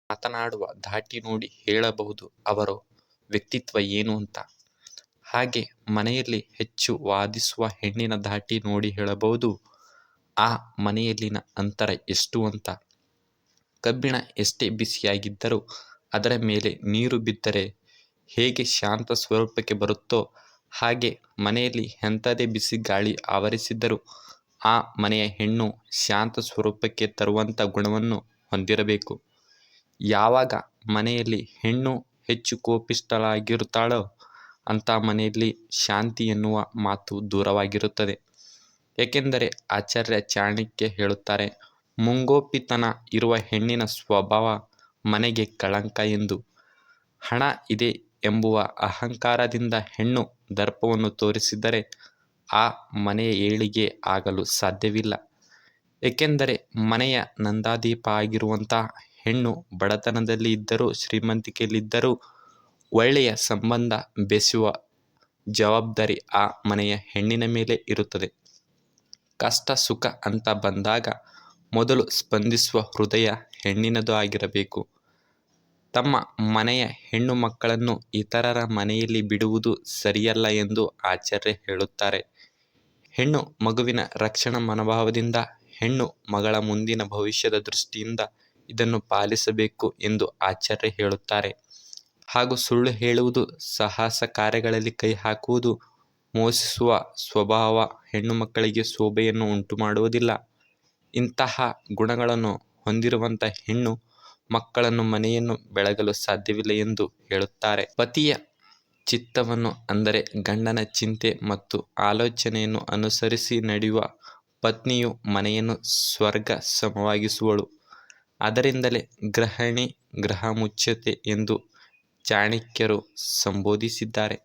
ಮಾತನಾಡುವ ಧಾಟಿ ನೋಡಿ ಹೇಳಬಹುದು ಅವರ ವ್ಯಕ್ತಿತ್ವ ಏನು ಅಂತ. ಹಾಗೆ ಮನೆಯಲ್ಲಿ ಹೆಚ್ಚು ವಾದಿಸುವ ಹೆಣ್ಣಿನ ಧಾಟಿ ನೋಡಿ ಹೇಳಬಹುದು ಆ ಮನೆಯಲ್ಲಿನ ಅಂತರ ಎಷ್ಟು ಅಂತ. ಕಬ್ಬಿಣ ಎಷ್ಟೇ ಬಿಸಿಯಾಗಿದ್ದರೂ ಅದರ ಮೇಲೆ ನೀರು ಬಿದ್ದರೆ ಹೇಗೆ ಶಾಂತ ಸ್ವರೂಪಕ್ಕೆ ಬರುತ್ತೋ ಹಾಗೆ ಮನೆಯಲ್ಲಿ ಎಂಥದೇ ಬಿಸಿ ಗಾಳಿ ಆವರಿಸಿದ್ದರೂ ಆ ಮನೆಯ ಹೆಣ್ಣು ಶಾಂತ ಸ್ವರೂಪಕ್ಕೆ ತರುವಂಥ ಗುಣವನ್ನು ಹೊಂದಿರಬೇಕು. ಯಾವಾಗ ಮನೆಯಲ್ಲಿ ಹೆಣ್ಣು ಹೆಚ್ಚು ಕೋಪಿಷ್ಠಳಾಗಿರುತ್ತಾಳೋ ಅಂಥ ಮನೆಯಲ್ಲಿ ಶಾಂತಿ ಎನ್ನುವ ಮಾತು ದೂರವಾಗಿರುತ್ತದೆ. ಏಕೆಂದರೆ ಆಚಾರ್ಯ ಚಾಣಕ್ಯ ಹೇಳುತ್ತಾರೆ, ಮುಂಗೋಪಿತನ ಇರುವ ಹೆಣ್ಣಿನ ಸ್ವಭಾವ ಮನೆಗೆ ಕಳಂಕ ಎಂದು. ಹಣ ಇದೆ ಎಂಬುವ ಅಹಂಕಾರದಿಂದ ಹೆಣ್ಣು ದರ್ಪವನ್ನು ತೋರಿಸಿದರೆ ಆ ಮನೆಯ ಏಳಿಗೆ ಆಗಲು ಸಾಧ್ಯವಿಲ್ಲ. ಏಕೆಂದರೆ ಮನೆಯ ನಂದಾದೀಪ ಆಗಿರುವಂಥ ಹೆಣ್ಣು ಬಡತನದಲ್ಲಿ ಇದ್ದರೂ ಶ್ರೀಮಂತಿಕೆಯಲ್ಲಿದ್ದರೂ ಒಳ್ಳೆಯ ಸಂಬಂಧ ಬೆಸೆಯುವ ಜವಾಬ್ದಾರಿ ಆ ಮನೆಯ ಹೆಣ್ಣಿನ ಮೇಲೆ ಇರುತ್ತದೆ. ಕಷ್ಟ ಸುಖ ಅಂತ ಬಂದಾಗ ಮೊದಲು ಸ್ಪಂದಿಸುವ ಹೃದಯ ಹೆಣ್ಣಿನದು ಆಗಿರಬೇಕು. ತಮ್ಮ ಮನೆಯ ಹೆಣ್ಣು ಮಕ್ಕಳನ್ನು ಇತರರ ಮನೆಯಲ್ಲಿ ಬಿಡುವುದು ಸರಿಯಲ್ಲ ಎಂದು ಆಚಾರ್ಯ ಹೇಳುತ್ತಾರೆ. ಹೆಣ್ಣು ಮಗುವಿನ ರಕ್ಷಣಾ ಮನೋಭಾವದಿಂದ, ಹೆಣ್ಣು ಮಗಳ ಮುಂದಿನ ಭವಿಷ್ಯದ ದೃಷ್ಟಿಯಿಂದ ಇದನ್ನು ಪಾಲಿಸಬೇಕು ಎಂದು ಆಚಾರ್ಯ ಹೇಳುತ್ತಾರೆ. ಹಾಗೂ ಸುಳ್ಳು ಹೇಳುವುದು, ಸಾಹಸ ಕಾರ್ಯಗಳಲ್ಲಿ ಕೈ ಹಾಕುವುದು, ಮೋಸಿಸುವ ಸ್ವಭಾವ ಹೆಣ್ಣು ಮಕ್ಕಳಿಗೆ ಶೋಭೆಯನ್ನು ಉಂಟುಮಾಡುವುದಿಲ್ಲ. ಇಂತಹ ಗುಣಗಳನ್ನು ಹೊಂದಿರುವಂಥ ಹೆಣ್ಣು ಮಕ್ಕಳನ್ನು ಮನೆಯನ್ನು ಬೆಳಗಲು ಸಾಧ್ಯವಿಲ್ಲ ಎಂದು ಹೇಳುತ್ತಾರೆ. ಪತಿಯ ಚಿತ್ತವನ್ನು ಅಂದರೆ ಗಂಡನ ಚಿಂತೆ ಮತ್ತು ಆಲೋಚನೆಯನ್ನು ಅನುಸರಿಸಿ ನಡೆಯುವ ಪತ್ನಿಯು ಮನೆಯನ್ನು ಸ್ವರ್ಗ ಸಮವಾಗಿಸುವಳು. ಆದ್ದರಿಂದಲೇ ಗೃಹಿಣಿ ಗೃಹ ಮುಚ್ಚುತ್ತೆ ಎಂದು ಚಾಣಕ್ಯರು ಸಂಬೋಧಿಸಿದ್ದಾರೆ.